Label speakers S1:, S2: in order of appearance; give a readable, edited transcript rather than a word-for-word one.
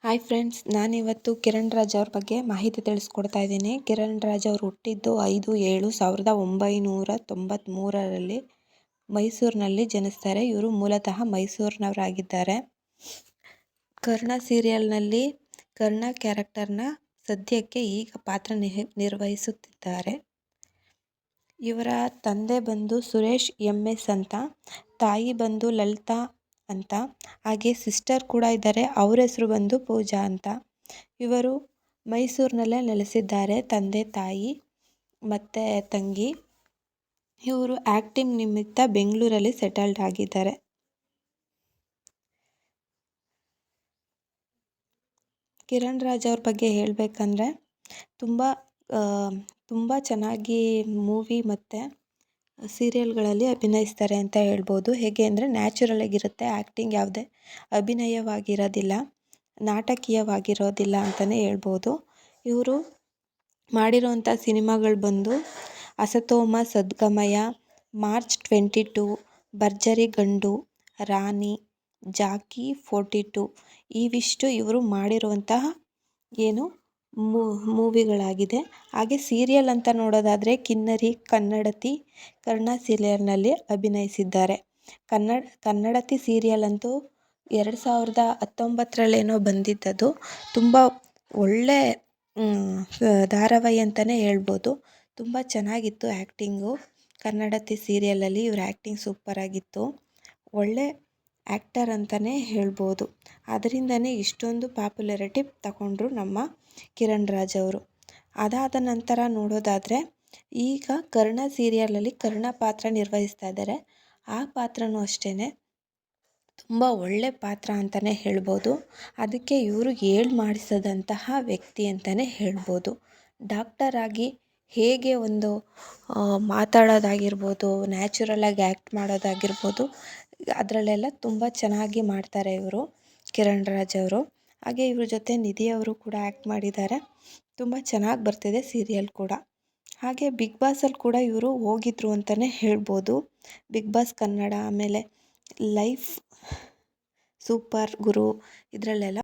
S1: Hi friends, ನಾನಿವತ್ತು ಕಿರಣ್ ರಾಜ್ ಅವ್ರ ಬಗ್ಗೆ ಮಾಹಿತಿ ತಿಳಿಸ್ಕೊಡ್ತಾ ಇದ್ದೀನಿ. ಕಿರಣ್ ರಾಜ್ ಅವರು ಹುಟ್ಟಿದ್ದು 5/7/1993ರಲ್ಲಿ ಮೈಸೂರಿನಲ್ಲಿ ಜನಿಸ್ತಾರೆ. ಇವರು ಮೂಲತಃ ಮೈಸೂರಿನವರಾಗಿದ್ದಾರೆ. ಕರ್ಣ ಸೀರಿಯಲ್ನಲ್ಲಿ ಕರ್ಣ ಕ್ಯಾರೆಕ್ಟರ್ನ ಸದ್ಯಕ್ಕೆ ಈಗ ಪಾತ್ರ ನಿರ್ವಹಿಸುತ್ತಿದ್ದಾರೆ. ಇವರ ತಂದೆ ಬಂದು ಸುರೇಶ್ MS ಅಂತ, ತಾಯಿ ಬಂದು ಲಲಿತಾ ಅಂತ, ಹಾಗೆ ಸಿಸ್ಟರ್ ಕೂಡ ಇದ್ದಾರೆ. ಅವ್ರ ಹೆಸರು ಬಂದು ಪೂಜಾ ಅಂತ. ಇವರು ಮೈಸೂರಿನಲ್ಲೇ ನೆಲೆಸಿದ್ದಾರೆ, ತಂದೆ ತಾಯಿ ಮತ್ತು ತಂಗಿ. ಇವರು ಆ್ಯಕ್ಟಿಂಗ್ ನಿಮಿತ್ತ ಬೆಂಗಳೂರಲ್ಲಿ ಸೆಟಲ್ಡ್ ಆಗಿದ್ದಾರೆ. ಕಿರಣ್ ರಾಜ್ ಅವ್ರ ಬಗ್ಗೆ ಹೇಳಬೇಕಂದ್ರೆ ತುಂಬ ಚೆನ್ನಾಗಿ ಮೂವಿ ಮತ್ತು ಸೀರಿಯಲ್ಗಳಲ್ಲಿ ಅಭಿನಯಿಸ್ತಾರೆ ಅಂತ ಹೇಳ್ಬೋದು. ಹೇಗೆ ಅಂದರೆ ನ್ಯಾಚುರಲ್ ಆಗಿರುತ್ತೆ ಆ್ಯಕ್ಟಿಂಗ್, ಯಾವುದೇ ಅಭಿನಯವಾಗಿರೋದಿಲ್ಲ, ನಾಟಕೀಯವಾಗಿರೋದಿಲ್ಲ ಅಂತಲೇ ಹೇಳ್ಬೋದು. ಇವರು ಮಾಡಿರೋವಂಥ ಸಿನಿಮಾಗಳು ಬಂದು ಅಸತೋಮ ಸದ್ಗಮಯ, ಮಾರ್ಚ್ 22, ಭರ್ಜರಿ ಗಂಡು, ರಾಣಿ, ಜಾಕಿ 42 ಇವಿಷ್ಟು ಇವರು ಮಾಡಿರುವಂತಹ ಮೂವಿಗಳಾಗಿದೆ. ಹಾಗೆ ಸೀರಿಯಲ್ ಅಂತ ನೋಡೋದಾದರೆ ಕಿನ್ನರಿ, ಕನ್ನಡತಿ, ಕರ್ಣ ಸೀರಿಯಲ್ನಲ್ಲಿ ಅಭಿನಯಿಸಿದ್ದಾರೆ. ಕನ್ನಡತಿ ಸೀರಿಯಲ್ ಅಂತೂ 2019ರಲ್ಲೇನೋ ಬಂದಿದ್ದದು. ತುಂಬ ಒಳ್ಳೆ ಧಾರಾವಾಹಿ ಅಂತಲೇ ಹೇಳ್ಬೋದು. ತುಂಬ ಚೆನ್ನಾಗಿತ್ತು ಆ್ಯಕ್ಟಿಂಗು. ಕನ್ನಡತಿ ಸೀರಿಯಲಲ್ಲಿ ಇವ್ರ ಆ್ಯಕ್ಟಿಂಗ್ ಸೂಪರಾಗಿತ್ತು. ಒಳ್ಳೆ ಆ್ಯಕ್ಟರ್ ಅಂತಲೇ ಹೇಳ್ಬೋದು. ಅದರಿಂದನೇ ಇಷ್ಟೊಂದು ಪಾಪ್ಯುಲಾರಿಟಿ ತಗೊಂಡ್ರು ನಮ್ಮ ಕಿರಣ್ ರಾಜ್ ಅವರು. ಅದಾದ ನಂತರ ನೋಡೋದಾದರೆ ಈಗ ಕರ್ಣ ಸೀರಿಯಲಲ್ಲಿ ಕರ್ಣ ಪಾತ್ರ ನಿರ್ವಹಿಸ್ತಾ ಇದ್ದಾರೆ. ಆ ಪಾತ್ರನೂ ಅಷ್ಟೇ ತುಂಬ ಒಳ್ಳೆ ಪಾತ್ರ ಅಂತಲೇ ಹೇಳ್ಬೋದು. ಅದಕ್ಕೆ ಇವರು ಮಾಡಿಸಿದಂತಹ ವ್ಯಕ್ತಿ ಅಂತಲೇ ಹೇಳ್ಬೋದು. ಡಾಕ್ಟರ್ ಆಗಿ ಹೇಗೆ ಒಂದು ಮಾತಾಡೋದಾಗಿರ್ಬೋದು, ನ್ಯಾಚುರಲಾಗಿ ಆ್ಯಕ್ಟ್ ಮಾಡೋದಾಗಿರ್ಬೋದು, ಅದರಲ್ಲೆಲ್ಲ ತುಂಬ ಚೆನ್ನಾಗಿ ಮಾಡ್ತಾರೆ ಇವರು ಕಿರಣ್ ರಾಜ್ ಅವರು. ಹಾಗೆ ಇವ್ರ ಜೊತೆ ನಿಧಿ ಅವರು ಕೂಡ ಆ್ಯಕ್ಟ್ ಮಾಡಿದ್ದಾರೆ. ತುಂಬ ಚೆನ್ನಾಗಿ ಬರ್ತಿದೆ ಸೀರಿಯಲ್ ಕೂಡ. ಹಾಗೆ ಬಿಗ್ ಬಾಸಲ್ಲಿ ಕೂಡ ಇವರು ಹೋಗಿದ್ರು ಅಂತಲೇ ಹೇಳ್ಬೋದು. ಬಿಗ್ ಬಾಸ್ ಕನ್ನಡ, ಆಮೇಲೆ ಲೈಫ್ ಸೂಪರ್ ಗುರು, ಇದರಲ್ಲೆಲ್ಲ